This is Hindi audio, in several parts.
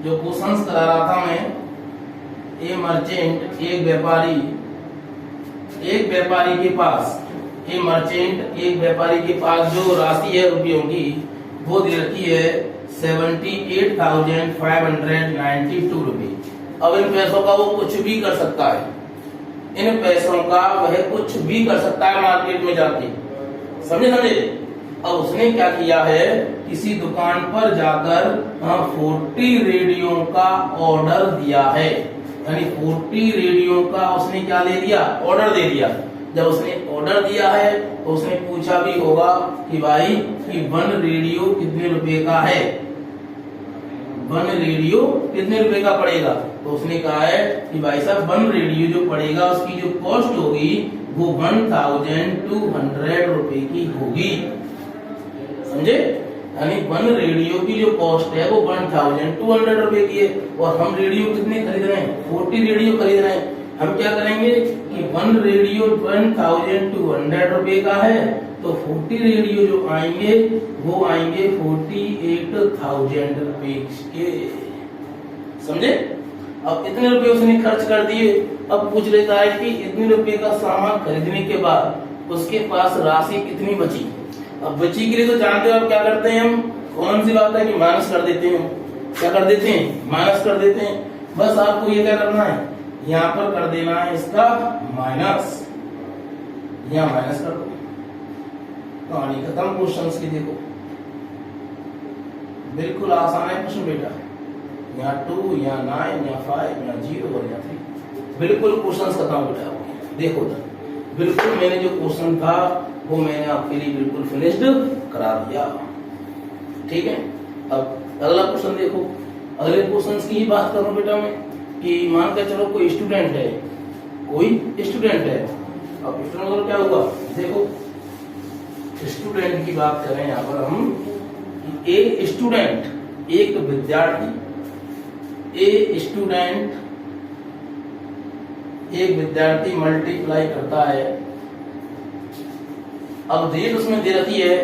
जो क्वेश्चंस करा रहा था मैं, ए मर्चेंट एक व्यापारी के पास, ए मर्चेंट एक व्यापारी के पास जो राशि है रुपयों की वो दे रखी है 78,592 रुपये। अब इन पैसों का वो कुछ भी कर सकता है, इन पैसों का वह कुछ भी कर सकता है मार्केट में जाके, समझे। अब उसने क्या किया है, किसी दुकान पर जाकर 40 रेडियो का ऑर्डर दिया है, यानी 40 रेडियो का उसने क्या ले दिया, ऑर्डर दे दिया। जब उसने ऑर्डर दिया है तो उसने पूछा भी होगा कि भाई कि 1 रेडियो कितने रुपए का है, 1 रेडियो कितने रुपए का पड़ेगा। तो उसने कहा है कि भाई साहब 1 रेडियो जो पड़ेगा उसकी जो कॉस्ट होगी वो 1200 रुपए की होगी, समझे। यानी 1 रेडियो की जो कॉस्ट है वो 1200 रुपए की है, और हम रेडियो कितने खरीद रहे हैं, 40 रेडियो खरीद रहे हैं। हम क्या करेंगे कि 1 रेडियो 1200 रुपए का है, तो 40 रेडियो जो आएंगे वो आएंगे 48,000 रुपए के, समझे। अब इतने रुपए उसने खर्च कर दिए। अब पूछ लेता है कि इतने रुपए का सामान खरीदने के बाद उसके पास राशि कितनी बची। अब बची के लिए तो जानते हो आप क्या करते हैं, हम कौन सी बात है कि माइनस कर देते हैं, क्या कर देते हैं, माइनस कर देते हैं। बस आपको ये क्या करना है, यहाँ पर कर देना है इसका माइनस, यहाँ माइनस कर दो, कहानी खत्म। क्वेश्चंस की देखो, बिल्कुल आसान है क्वेश्चन बेटा, यहाँ 2, यहाँ 9, यहाँ 5, यहाँ 0 और यहाँ 3, बिल्कुल क्वेश्चंस खत्म बेटा। देखो तो बिल्कुल मैंने जो क्वेश्चन था वो मैंने आपके लिए बिल्कुल फिनिश्ड करा दिया, ठीक है। अब अगला क्वेश्चन देखो, अगले क्वेश्चन की ही बात करूं बेटा मैं कि मान के चलो कोई स्टूडेंट है, अब स्टूडेंट क्या हुआ, देखो स्टूडेंट की बात करें यहाँ पर हम, एक स्टूडेंट एक विद्यार्थी मल्टीप्लाई करता है। अब रेट उसमें दे रखी है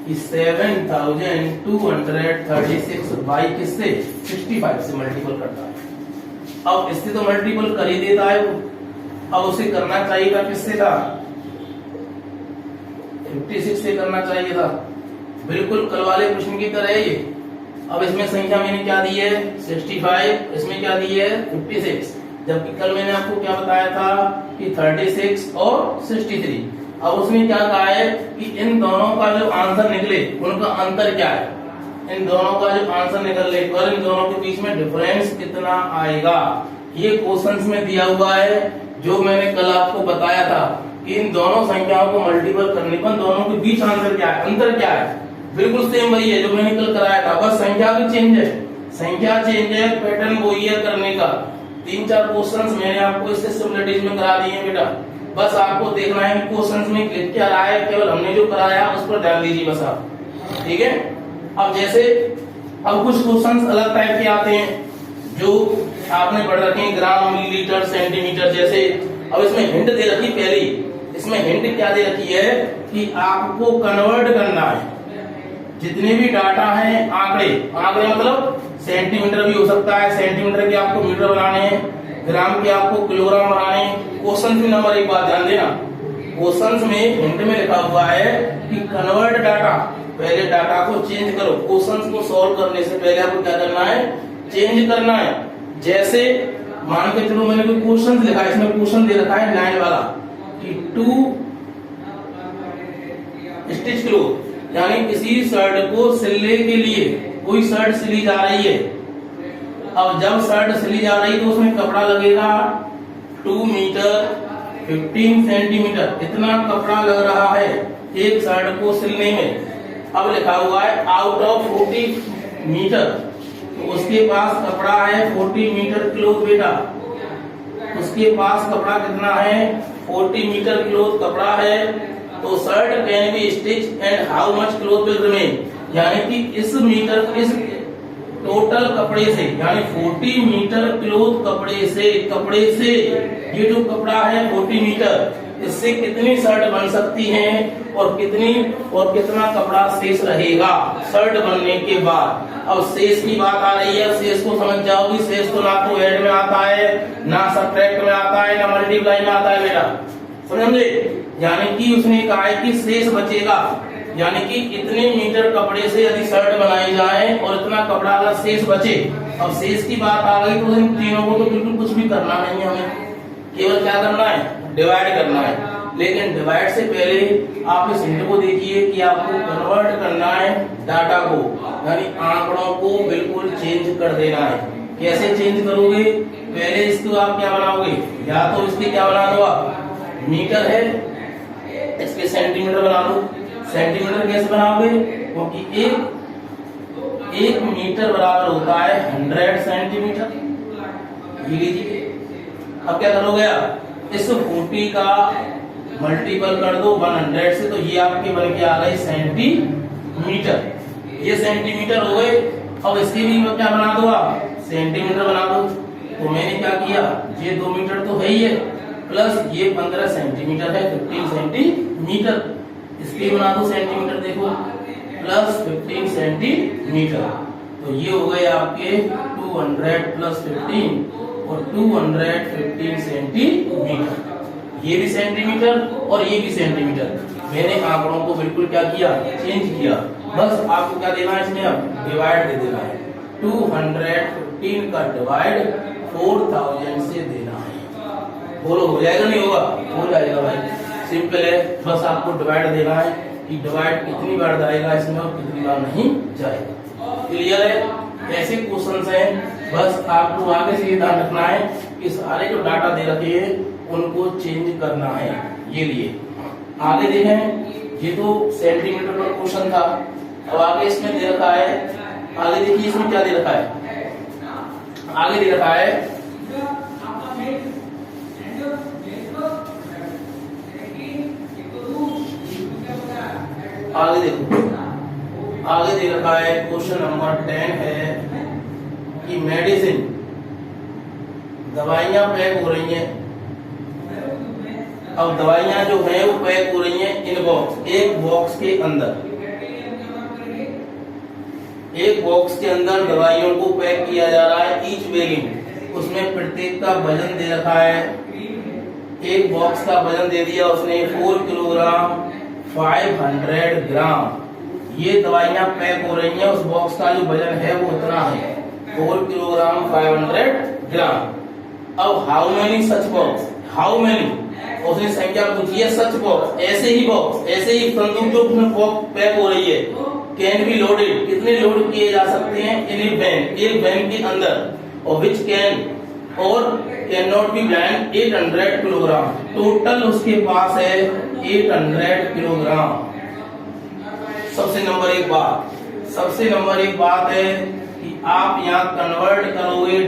कि 7,236 बाई किससे, 65 से मल्टीपल करता है। अब इससे तो मल्टीपल कर ही देता है वो, अब उसे करना चाहिए था किससे था, 56 से करना चाहिए था, बिल्कुल कल वाले क्वेश्चन की तरह ये। अब इसमें संख्या मैंने क्या दी है 65, इसमें क्या दी है 56, जबकि कल मैंने आपको क्या बताया था कि 36 और 63। अब उसने क्या कहा है कि इन दोनों का जो आंसर निकले उनका अंतर क्या है, इन दोनों का जो आंसर निकले और इन दोनों के बीच में डिफरेंस कितना आएगा, ये क्वेश्चंस में दिया हुआ है। जो मैंने कल आपको बताया था कि इन दोनों संख्याओं को मल्टीपल करने पर दोनों के बीच आंसर क्या है, अंतर क्या है, बिल्कुल सेम वही है जो मैंने कल कराया था, बस संख्या भी चेंज है, पैटर्न वही है करने का। 3-4 क्वेश्चंस मैंने आपको इससे सिमिलरिटीज में करा दिए हैं बेटा, बस आपको देखना है कि क्वेश्चंस में क्या रहा है, केवल हमने जो कराया उस पर ध्यान दीजिए बस आप, ठीक है। अब जैसे अब कुछ क्वेश्चंस अलग टाइप के आते हैं जो आपने पढ़ रखे हैं, ग्राम, मिलीलीटर, सेंटीमीटर जैसे। अब इसमें हिंट दे रखी, पहली इसमें हिंट क्या दे रखी है कि आपको कन्वर्ट करना है जितने भी डाटा है, आंकड़े मतलब सेंटीमीटर भी हो सकता है, सेंटीमीटर के आपको मीटर बनाने हैं, ग्राम के आपको किलोग्राम बनाने हैं। क्वेश्चन में नंबर एक बात ध्यान देना, क्वेश्चन में हिंट में लिखा हुआ है कि कन्वर्ट डाटा, पहले डाटा को चेंज करो। क्वेश्चन को सॉल्व करने से पहले आपको क्या करना है, चेंज करना है। जैसे मान के चलो मैंने कोई क्वेश्चन लिखा है, इसमें क्वेश्चन दे रखा है 9 वाला कि 2 स्टिच क्लोथ, यानी किसी शर्ट को सिलने के लिए कोई शर्ट सिली जा रही है। अब जब शर्ट सिली जा रही तो उसमें कपड़ा लगेगा 2 मीटर 15 सेंटीमीटर, इतना कपड़ा लग रहा है एक शर्ट को सिलने में। अब लिखा हुआ है आउट ऑफ 40 मीटर, तो उसके पास कपड़ा है 40 मीटर क्लोथ बेटा, उसके पास कपड़ा कितना है 40 मीटर क्लोथ कपड़ा है। तो shirt can be stitch and how much cloth will remain, यानी कि इस टोटल कपड़े से, यानी 40 मीटर क्लोथ कपड़े से ये जो कपड़ा है 40 मीटर, इससे कितनी शर्ट बन सकती है और कितना कपड़ा शेष रहेगा शर्ट बनने के बाद। अब शेष की बात आ रही है, शेष को समझ जाओगी। शेष तो ना तो ऐड में आता है, ना सब्ट्रैक्ट में आता है, ना मल्टीप्लाई में आता है बेटा, समझे। यानी कि उसने कहा है कि शेष बचेगा, यानी कि इतने मीटर कपड़े से यदि शर्ट बनाई जाए और इतना कपड़ा अगर शेष बचे, अब शेष की बात आ गई तो इन तीनों को तो बिल्कुल कुछ भी करना नहीं है, हमें केवल क्या करना है, डिवाइड करना है। लेकिन डिवाइड से पहले आप इस हिंट को देखिए कि आपको कन्वर्ट करना है डाटा को, यानी आंकड़ों को बिल्कुल चेंज कर देना है। कैसे चेंज करोगे, पहले इसको आप क्या बनाओगे, या तो इसके क्या बना दो आप, मीटर है इसके सेंटीमीटर बना दो। सेंटीमीटर कैसे बनाओगे, क्योंकि एक मीटर बराबर होता है 100 सेंटीमीटर, ये लीजिए। अब क्या करोगे आप, इस 40 का मल्टीपल कर दो 100 से, तो ये आपके बन के आ गए सेंटीमीटर, ये सेंटीमीटर हो गए। अब इसके भी क्या बना दो आप, सेंटीमीटर बना दो। तो मैंने क्या किया, ये 2 मीटर तो है ही है, प्लस ये 15 सेंटीमीटर है, 15 सेंटीमीटर। इसके बना दो सेंटीमीटर, देखो प्लस 15 सेंटीमीटर। तो ये हो गए आपके 200 प्लस 15 और 215 सेंटीमीटर। ये भी सेंटीमीटर और ये भी सेंटीमीटर। मैंने आंकड़ों को बिल्कुल क्या किया, चेंज किया। बस आपको क्या देना है इसमें, अब डिवाइड दे देना है। 215 का डिवाइड 4000 से देना है। बोलो हो जाएगा नहीं होगा, हो जाएगा भाई, सिंपल है। बस आपको डिवाइड देना है कि डिवाइड कितनी बार जाएगा इसमें और कितनी बार नहीं जाएगा। क्लियर है, ऐसे क्वेश्चन हैं। बस आपको आगे से ये ध्यान रखना है कि सारे जो डाटा दे रखे हैं उनको चेंज करना है। ये लिए आगे देखें, ये तो सेंटीमीटर पर क्वेश्चन था। अब आगे इसमें दे रखा है, आगे देखिए इसमें क्या दे रखा है, आगे दे रखा है आगे देखो, आगे दे रखा है क्वेश्चन नंबर 10 है कि मेडिसिन, दवाइयां पैक हो रही हैं। अब दवाइयां जो है वो पैक हो रही हैं इन बॉक्स, एक बॉक्स के अंदर, एक बॉक्स के अंदर दवाइयों को पैक किया जा रहा है। ईच बैगिंग, उसमें प्रत्येक का वजन दे रखा है। एक बॉक्स का वजन दे दिया उसने 4 किलोग्राम 500 ग्राम। ये दवाइयां पैक हो रही हैं, उस बॉक्स का जो वजन है वो उतना है 4 किलोग्राम 500 ग्राम। अब how many such box, how many, उसने संख्या पूछी है सच बॉक्स, ऐसे ही बॉक्स, ऐसे ही संदूक जो पैक हो रही है, कैन बी लोडेड, कितने लोड किए जा सकते हैं इन ए वैन, एक वैन के अंदर, और which can or can not be van 800 किलोग्राम। टोटल उसके पास है 800 किलोग्राम। सबसे नंबर एक बात है कि आप यहाँ कन्वर्ट करोगे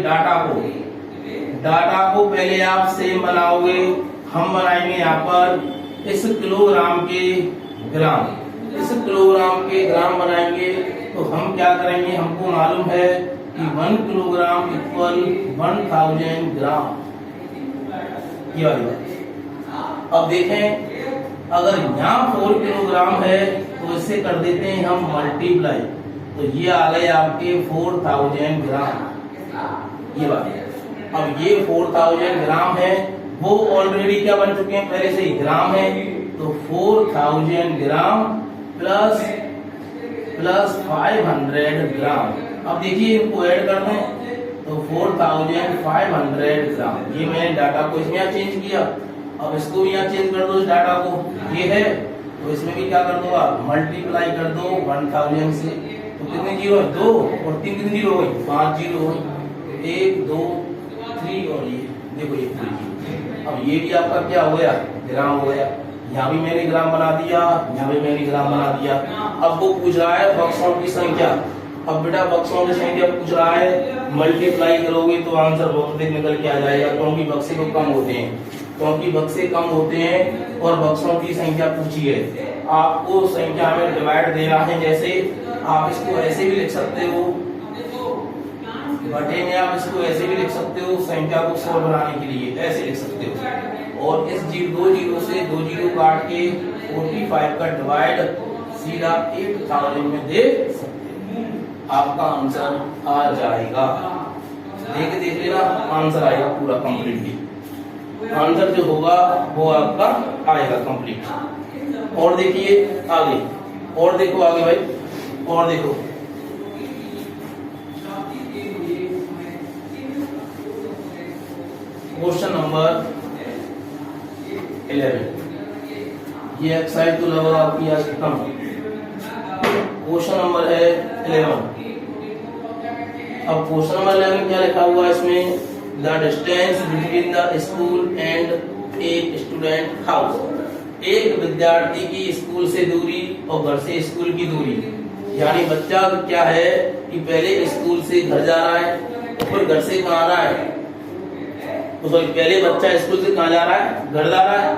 डाटा को पहले आप सेम बनाओगे। हम बनाएंगे यहाँ पर इस किलोग्राम के ग्राम, इस किलोग्राम के ग्राम बनाएंगे। तो हम क्या करेंगे, हमको मालूम है कि 1 किलोग्राम इक्वल 1000 ग्राम, ये वाली बात। अब देखें, अगर यहाँ 4 किलोग्राम है तो इससे कर देते हैं हम मल्टीप्लाई, तो ये आ गए आपके 4000 ग्राम, ये बात। अब ये 4000 ग्राम है, वो ऑलरेडी क्या बन चुके हैं, पहले से ही ग्राम है। तो 4000 ग्राम प्लस 500 ग्राम। अब देखिए इनको ऐड कर दें तो 4500 ग्राम। ये मैंने डाटा को इसमें यहाँ चेंज किया, अब इसको भी यहाँ चेंज कर दो इस डाटा को, ये है तो इसमें भी क्या कर दो आप, मल्टीप्लाई कर दो 1000 से। तो कितने जीरो है, 2 और 3 कितनी जीरो हो गई, 5 जीरो हो गई, 1 2 3 और ये देखो ये 3। अब ये भी आपका क्या हो गया, ग्राम हो गया। यहाँ भी मैंने ग्राम बना दिया, यहाँ भी मैंने ग्राम बना दिया। अब वो पूछ रहा है बक्सों की संख्या। अब बेटा बक्सों की संख्या पूछ रहा है, मल्टीप्लाई करोगे तो आंसर बहुत अधिक निकल के आ जाएगा, क्योंकि बक्से को कम होते हैं, क्योंकि बक्से कम होते हैं और बक्सों की संख्या पूछी है। आपको संख्या में डिवाइड देना है, जैसे आप इसको ऐसे भी लिख सकते हो, बटे में आप इसको ऐसे भी लिख सकते हो, संख्या को सरल बनाने के लिए ऐसे लिख सकते हो। और इस 2 जीरो से 2 जीरो काट के 45 का डिवाइड सीधा 8000 में दे सकते हो। आपका आंसर आ जाएगा। देख लेना, आंसर आएगा पूरा कंप्लीटली। आंसर जो होगा वो आपका आएगा कंप्लीट। और देखिए आगे, और देखो आगे भाई, और देखो क्वेश्चन नंबर 11। ये एक्सरसाइज तो लगभग आपकी आज खत्म। क्वेश्चन नंबर है 11। अब क्वेश्चन नंबर 11 क्या लिखा हुआ है इसमें? The distance between the school and a student house. एक विद्यार्थी की स्कूल से दूरी और घर से स्कूल की दूरी, यानी बच्चा क्या है कि पहले स्कूल से घर जा रहा है, फिर घर से कहाँ आ रहा है, तो पहले बच्चा स्कूल से कहाँ जा रहा है, घर जा रहा है।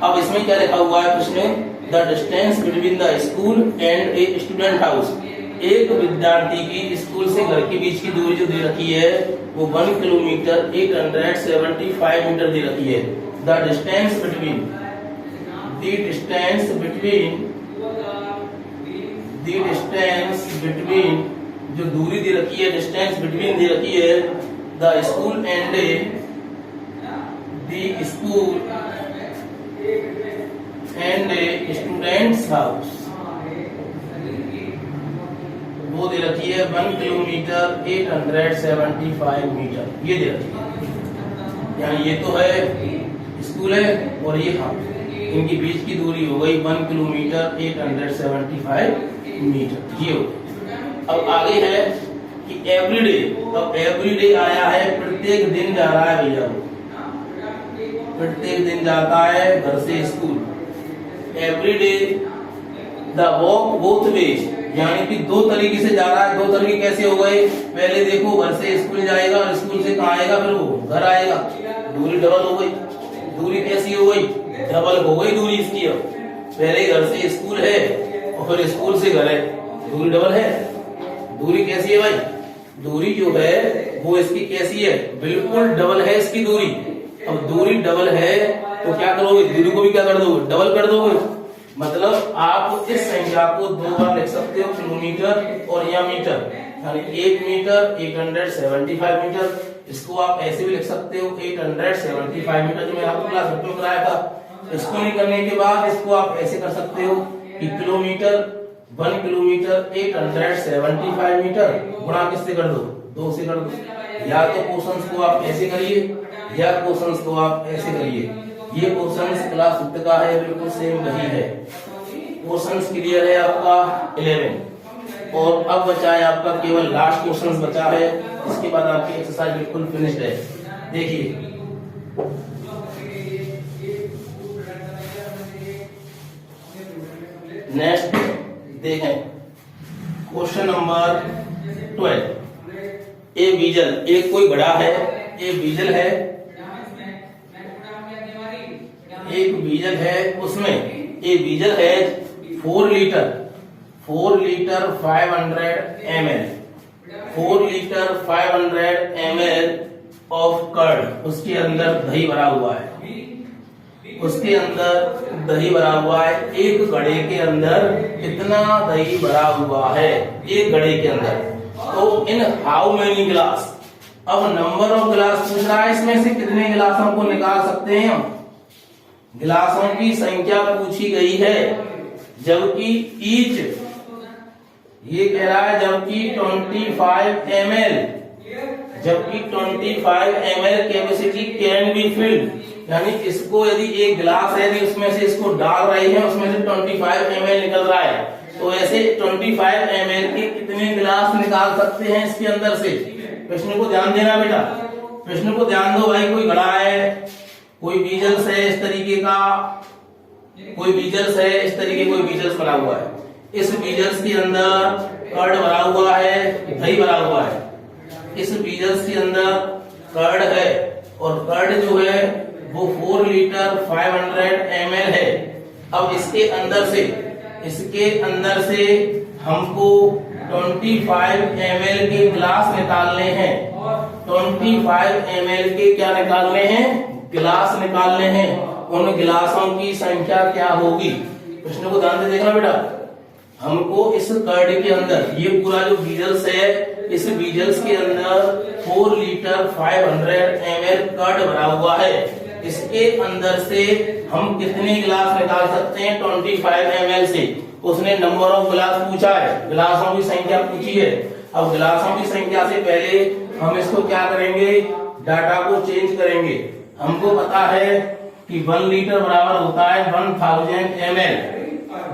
अब इसमें क्या लिखा हुआ है प्रश्न में? The distance between the school and a student house. एक विद्यार्थी की स्कूल से घर के बीच की दूरी जो दे रखी है वो 1 किलोमीटर 875 मीटर दे रखी है। द डिस्टेंस बिटवीन जो दूरी दे रखी है, डिस्टेंस बिटवीन दे रखी है the school and students house, वो दे रखी है 1 किलोमीटर 875 मीटर, ये दे रखी है। यानी ये तो है स्कूल है और ये हाउस, इनकी बीच की दूरी हो गई 1 किलोमीटर 875 मीटर, ये हो गई। अब आगे है कि एवरीडे। अब एवरीडे आया है, प्रत्येक दिन जा रहा है भैया, प्रत्येक दिन जाता है घर से school. Everyday the walk both ways, यानी कि दो तरीके से जा रहा है। दो तरीके कैसे हो गए? पहले देखो घर से स्कूल जाएगा और स्कूल से कहाँ आएगा, फिर वो घर आएगा, दूरी डबल हो गई। दूरी कैसी हो गई? डबल हो गई दूरी इसकी। अब पहले घर से स्कूल है और फिर स्कूल से घर है, दूरी डबल है। दूरी कैसी है भाई? दूरी जो है वो इसकी कैसी है? बिल्कुल डबल है इसकी दूरी। अब दूरी डबल है तो क्या करोगे? दूरी को भी क्या कर दोगे? डबल कर दोगे। मतलब आप इस संख्या को दो बार लिख सकते हो, किलोमीटर और या मीटर, यानी 1 मीटर 875 मीटर। इसको आप ऐसे भी लिख सकते हो 875 मीटर, जो मैंने आपको क्लास में कराया था। इसको नहीं करने के बाद इसको आप ऐसे कर सकते हो कि किलोमीटर 1 किलोमीटर 875 मीटर गुणा किससे कर दो? 2 से कर दो। या तो क्वेश्चंस को आप ऐसे करिए या क्वेश्चंस को आप ऐसे करिए। ये क्वेश्चंस क्लास 5 का है, बिल्कुल सेम वही है। क्वेश्चंस क्लियर है आपका 11। और अब बचा है आपका केवल लास्ट क्वेश्चंस बचा है, इसके बाद आपकी एक्सरसाइज बिल्कुल फिनिश्ड है। देखिए नेक्स्ट देखें क्वेश्चन नंबर 12। ए बीजल, एक कोई बड़ा है, ए बीजल है, एक बीजल है, उसमें ए बीजल है 4 लीटर 500 ml 4 लीटर 500 ml ऑफ कर्ड, उसके अंदर दही भरा हुआ है। उसके अंदर दही भरा हुआ है। एक घड़े के अंदर कितना दही भरा हुआ है? एक घड़े के अंदर। तो इन हाउ मेनी ग्लास, अब नंबर ऑफ ग्लास पूछ रहा है, इसमें से कितने गिलासों को निकाल सकते हैं हम? गिलासों की संख्या पूछी गई है, जबकि ईच ये कह रहा है जबकि 25 ml, जबकि 25 ml capacity can be filled, यानी इसको यदि एक गिलास है यदि उसमें से इसको डाल रहे हैं, उसमें से 25 ml निकल रहा है, तो ऐसे 25 ml के कितने गिलास निकाल सकते हैं इसके अंदर से? प्रश्न को ध्यान देना बेटा, प्रश्न को ध्यान दो भाई। कोई घड़ा है, कोई बीजल्स है इस तरीके का, कोई बीजल्स है इस तरीके, कोई बीजल्स बना हुआ है। इस बीजल्स के अंदर कर्ड भरा हुआ है, दही भरा हुआ है। इस बीजल्स के अंदर कर्ड है और कर्ड जो है वो 4 लीटर 500 ml है। अब इसके अंदर से हमको 25 ml के गिलास निकालने हैं। 25 ml के क्या निकालने हैं? गिलास निकालने हैं। उन गिलासों की संख्या क्या होगी? प्रश्न को ध्यान से देखना बेटा। हमको इस कर्ड के अंदर ये पूरा जो बीजल्स है, इस बीजल्स के अंदर 4 लीटर 500 ml कर्ड भरा हुआ है। इसके अंदर से हम कितने गिलास निकाल सकते हैं? 25 ml से। उसने नंबर ऑफ गिलास पूछा है, गिलासों की संख्या पूछी है। अब गिलासों की संख्या से पहले हम इसको क्या करेंगे? डाटा को चेंज करेंगे। हमको पता है कि 1 लीटर बराबर होता है 1000 ml,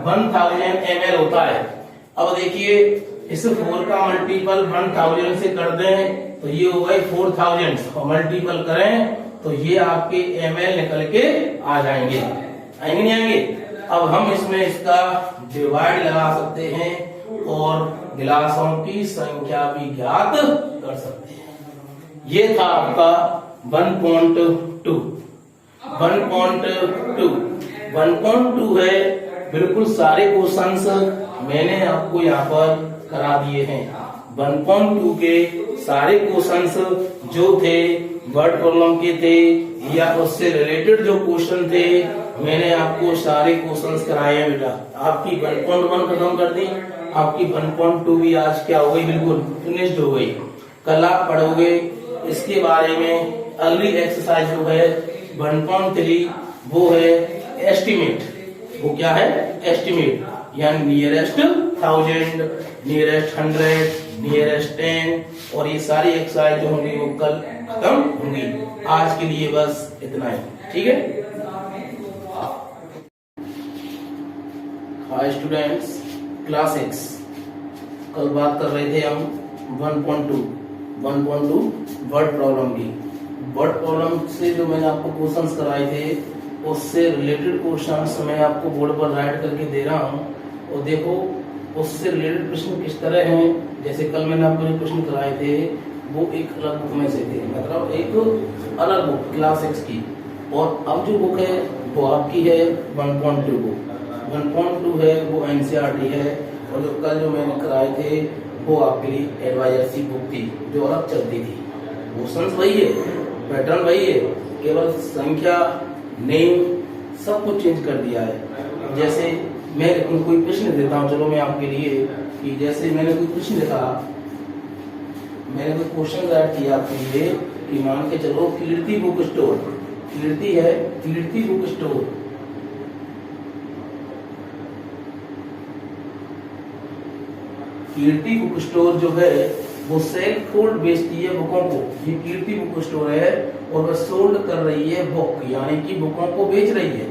1000 ml होता है। अब देखिए इस 4 का मल्टीपल 1000 से कर दें तो ये हो गए 4000 और मल्टीपल करें तो ये आपके ml निकल के आ जाएंगे, आएंगे नहीं आएंगे? अब हम इसमें इसका डिवाइड लगा सकते हैं और गिलासों की संख्या भी ज्ञात कर सकते हैं। ये था आपका 1.2। 1.2 है, बिल्कुल सारे क्वेश्चंस मैंने आपको यहाँ पर करा दिए हैं। 1.2 के सारे क्वेश्चंस जो थे वर्ड प्रॉब्लम के थे या उससे रिलेटेड जो क्वेश्चन थे मैंने आपको सारे क्वेश्चंस कराए हैं बेटा। आपकी 1.1 खत्म कर दी, आपकी 1.2 भी आज क्या हो गई? बिल्कुल फिनिश्ड हो गई। कल आप पढ़ोगे इसके बारे में अगली एक्सरसाइज जो है 1.3, वो है एस्टिमेट। वो क्या है? एस्टिमेट, यानी नियरेस्ट 1000, नियरेस्ट 100, नियरेस्ट 10 और ये सारी एक्सरसाइज जो होंगी वो कल खत्म होंगी। आज के लिए बस इतना ही, ठीक है? हाय स्टूडेंट्स, क्लास 6 कल बात कर रहे थे हम 1.2 वर्ड प्रॉब्लम की। वर्ड प्रॉब्लम से जो मैंने आपको क्वेश्चंस कराए थे उससे रिलेटेड क्वेश्चंस मैं आपको बोर्ड पर राइट करके दे रहा हूँ और देखो उससे रिलेटेड प्रश्न किस तरह हैं। जैसे कल मैंने आपको जो प्रश्न कराए थे वो एक अलग बुक में से थे, मतलब एक अलग बुक क्लास 6 की, और अब जो बुक है वो आपकी है 1.2 बुक। 1.2 है वो एनसीईआरटी है और जो कल जो मैंने कराए थे वो आपके लिए एडवाइजर बुक थी जो अलग चलती थी। क्वेश्चंस वही है, पैटर्न वही है, केवल संख्या, नेम सब कुछ चेंज कर दिया है। जैसे मैं कोई प्रश्न देता हूँ, चलो मैं आपके लिए, कि जैसे मैंने कोई प्रश्न लिखा, मैंने कोई क्वेश्चन राइट किया आपके लिए कि मान के चलो कीर्ति बुक स्टोर, कीर्ति है, कीर्ति बुक स्टोर, कीर्ति बुक स्टोर जो है वो सेल फोल्ड बेचती है बुकों को। ये कीर्ति बुक स्टोर है और वह सोल्ड कर रही है बुक, यानी कि बुकों को बेच रही है।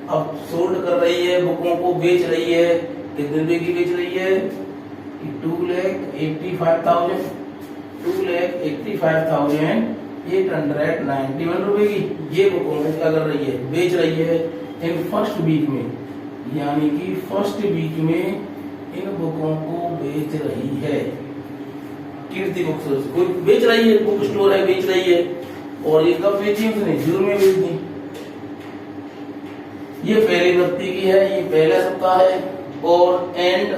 अब सोल्ड कर रही है, बुकों को बेच रही है, कितने रुपए की बेच रही है? 2,85,000, 2,85,891 रुपए की ये बुकों को क्या कर रही है? बेच रही है इन फर्स्ट वीक में, यानी कि फर्स्ट वीक में इन बुकों को बेच रही है। कीर्ति बुक स्टोर कोई बेच रही है, बुक स्टोर है, बेच रही है। और ये कब बेची? उसने जून में बेच दी। ये पहले व्यक्ति की है, ये पहला सप्ताह है, और एंड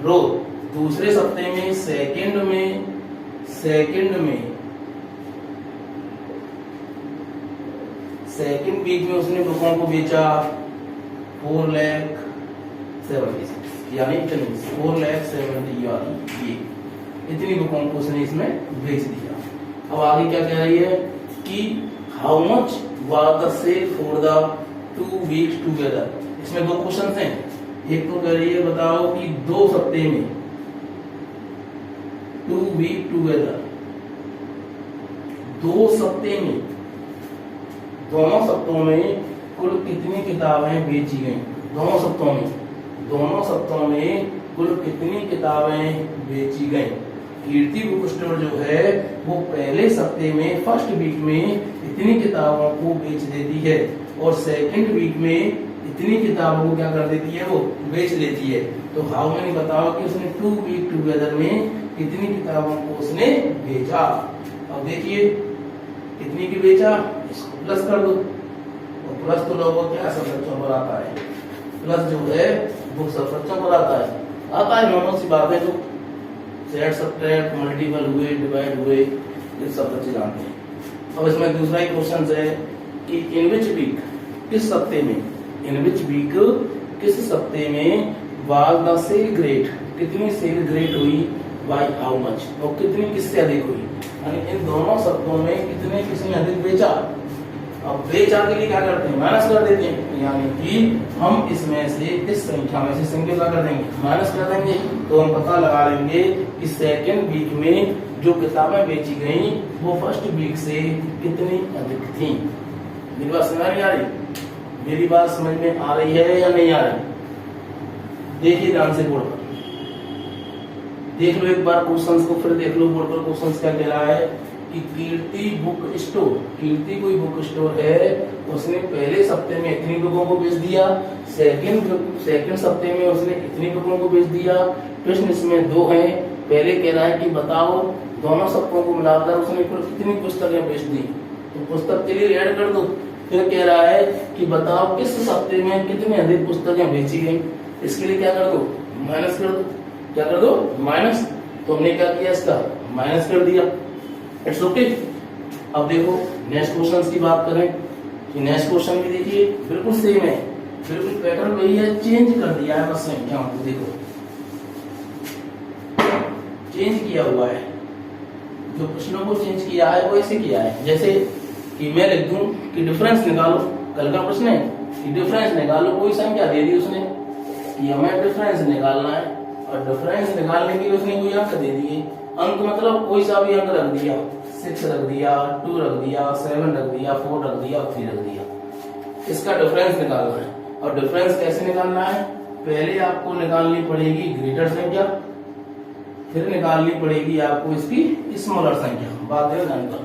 रो दूसरे सप्ताह में, सेकंड वीक में उसने बुकों को बेचा 4,76,000, यानी 4,70,000 ये इतनी बुकों को उसने इसमें बेच दिया। अब आगे क्या कह रही है कि how much was the sale for the 2 weeks together. इसमें 2 क्वेश्चन हैं। एक तो कह रही है बताओ कि 2 सप्ताह में, 2 वीक टुगेदर, 2 सप्ताह में, दोनों सप्ताहों में कुल कितनी किताबें बेची गई? दोनों सप्ताहों में कुल कितनी किताबें बेची गई? कीर्ति बुक स्टोर जो है वो पहले सप्ताह में, फर्स्ट वीक में इतनी किताबों को बेच देती है और सेकंड वीक में इतनी किताबों को क्या कर देती है? वो बेच देती है। तो हाउ मेनी बताओ कि उसने 2 वीक टुगेदर में कितनी किताबों को उसने बेचा। अब देखिए कितनी की बेचा, इसको प्लस कर दो, और प्लस तो लोगों क्या सब बच्चों पर आता है, प्लस जो है वो सब बच्चों पर आता है नॉर्मल सी बात है। जो सेट सब्ट्रैक्ट मल्टीपल हुए, डिवाइड हुए, ये सब बच्चे जानते हैं। अब इसमें दूसरा ही क्वेश्चन है कि इन विच वीक, किस सप्ताह में, इन विच वीक किस सप्ताह में वाज द सेल ग्रेट, कितनी सेल ग्रेट हुई, बाय हाउ मच, और कितनी किससे अधिक हुई, यानी इन दोनों शब्दों में कितने किसने अधिक बेचा। अब बेचा के लिए क्या करते हैं, माइनस कर देते हैं, यानी कि हम इसमें से इस संख्या में से संख्या क्या कर देंगे, माइनस कर देंगे। तो हम पता लगा लेंगे कि सेकेंड वीक में जो किताबें बेची गई वो फर्स्ट वीक से कितनी अधिक थी। मेरी बात समझ में आ रही, मेरी बात समझ में आ रही है या नहीं आ रही? देखिए ध्यान से बोर्ड पर देख लो एक बार क्वेश्चंस को, फिर देख लो बोर्ड पर क्वेश्चंस क्या कह रहा है कि कीर्ति बुक स्टोर, कीर्ति कोई बुक स्टोर है, उसने पहले सप्ते में इतनी बुकों को बेच दिया, सेकंड सप्ते में उसने इतनी बुकों को बेच दिया। प्रश्न इसमें दो हैं, पहले कह रहा है कि बताओ दोनों सप्तों को मिलाकर उसने कुल कितनी पुस्तकें बेच दी, तो पुस्तक के लिए ऐड कर दो। फिर कह रहा है कि बताओ किस सप्ते में कितनी अधिक पुस्तकें बेची गई, इसके लिए क्या कर दो, माइनस कर दो। क्या कर दो, माइनस। तो हमने क्या किया, इसका माइनस कर दिया, इट्स ओके। अब देखो नेक्स्ट क्वेश्चन की बात करें कि नेक्स्ट क्वेश्चन भी देखिए बिल्कुल सेम है, बिल्कुल पैटर्न वही है, चेंज कर दिया है बस संख्या को, देखो चेंज किया हुआ है, जो प्रश्नों को चेंज किया है वो ऐसे किया है, जैसे कि मैं लिख दूं कि डिफरेंस निकालो, कल का प्रश्न है कि डिफरेंस निकालो, कोई संख्या दे दी उसने कि हमें डिफरेंस निकालना है, और डिफरेंस निकालने के लिए उसने कोई अंक दे दिए, अंक मतलब कोई सा भी अंक रख दिया, 6 रख दिया, 2 रख दिया, 7 रख दिया, 4 रख दिया, 3 रख दिया। इसका डिफरेंस निकालना है, और डिफरेंस कैसे निकालना है, पहले आपको निकालनी पड़ेगी ग्रेटर संख्या, फिर निकालनी पड़ेगी आपको इसकी स्मॉलर संख्या, बात है जानकर।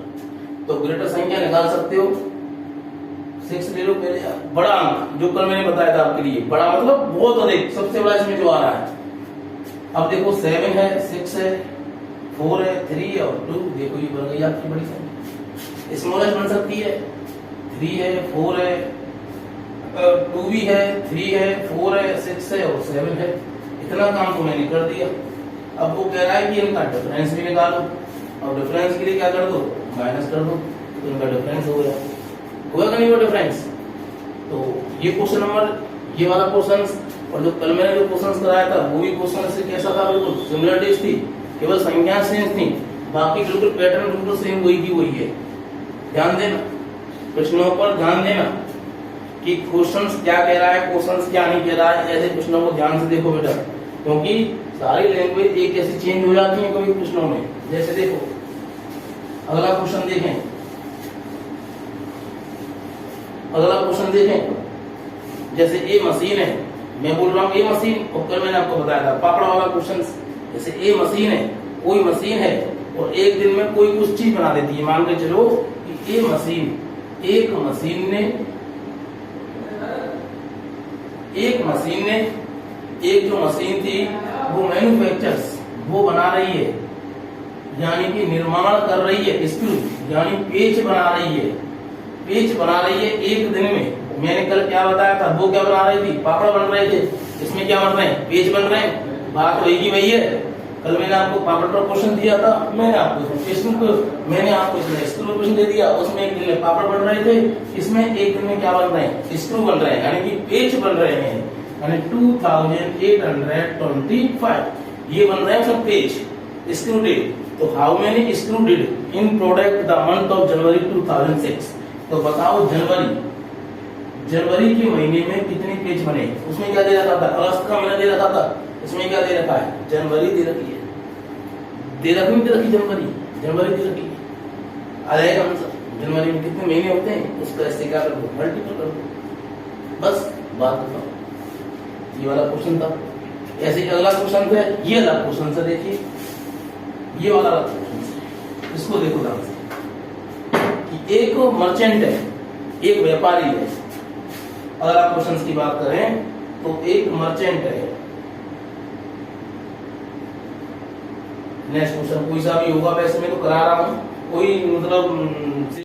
तो ग्रेटर संख्या निकाल सकते हो, 6 ले लो पहले, बड़ा अंक जो कल मैंने बताया था आपके लिए, बड़ा मतलब बहुत अधिक, सबसे बड़ा इसमें जो आ रहा है। अब देखो 7 है, 6 है, 4 है, 3 और 2, देखो ये बन गई आपकी बड़ी संख्या। स्मॉलेस्ट बन सकती है, 3 है, 4 है, 2 भी है, 3 है, 4 है, 6 है और 7 है। इतना काम तो मैंने कर दिया। अब वो कह रहा है कि इनका डिफरेंस भी निकालो, और डिफरेंस के लिए क्या कर दो, माइनस कर दो, तो इनका डिफरेंस हो गया, हुआ कि नहीं वो डिफरेंस। तो ये क्वेश्चन नंबर, ये वाला क्वेश्चन, और जो कल मैंने जो क्वेश्चन कराया था वो भी क्वेश्चन से कैसा था, बिल्कुल सिमिलरिटीज थी, केवल संख्या सेम थी, बाकी बिल्कुल पैटर्न बिल्कुल सेम वही की वही है। ध्यान देना, प्रश्नों पर ध्यान देना कि क्वेश्चंस क्या कह रहा है, क्वेश्चंस क्या नहीं कह रहा है, ऐसे प्रश्नों को ध्यान से देखो बेटा, क्योंकि सारी लैंग्वेज एक जैसी चेंज हो जाती है कभी प्रश्नों में। जैसे देखो अगला क्वेश्चन देखें, अगला क्वेश्चन देखें, जैसे ए मशीन है, मैं बोल रहा हूँ ए मशीन, और कल मैंने आपको बताया था पापड़ वाला क्वेश्चन। जैसे ए मशीन है, कोई मशीन है और एक दिन में कोई कुछ चीज बना देती है, मान के चलो कि ए मशीन, एक मशीन ने एक जो मशीन थी वो मैन्युफैक्चर्स, वो बना रही है, यानी कि निर्माण कर रही है, स्क्रू यानी पेच बना रही है, पेच बना रही है एक दिन में। मैंने कल क्या बताया था, वो क्या बना रही थी, पापड़ बन रहे थे, इसमें क्या बन रहे हैं, पेच बन रहे हैं, बात वही की वही है। कल मैंने आपको पापड़ का क्वेश्चन दिया था, मैंने आपको इसमें स्क्रू क्वेश्चन दे दिया, उसमें एक दिन में पापड़ बन रहे थे, इसमें एक दिन में क्या बन रहे हैं, स्क्रू बन रहे हैं, यानी कि पेच बन रहे हैं, यानी 2825 ये बन रहे हैं सब पेज, स्क्रू डिड। तो how many screw did in product the month of January 2006, तो बताओ जनवरी के महीने में कितने पेज बने, उसमें क्या दे रखा था, अगस्त का महीना दे रखा था, इसमें क्या दे रखा है, जनवरी दे रखी है, दे रखी जनवरी दे रखी है, आ जाएगा आंसर। जनवरी में कितने महीने होते हैं, उसका ऐसे क्या कर दो, मल्टीपल कर दो, बस बात बताओ। ये वाला क्वेश्चन था। ऐसे अगला क्वेश्चन था, ये वाला क्वेश्चन से देखिए, ये वाला क्वेश्चन, इसको देखो ध्यान से कि एक मर्चेंट है, एक व्यापारी है। अगर आप क्वेश्चन की बात करें तो एक मर्चेंट है, नेक्स्ट क्वेश्चन कोई सा भी होगा, वैसे मैं तो करा रहा हूं, कोई मतलब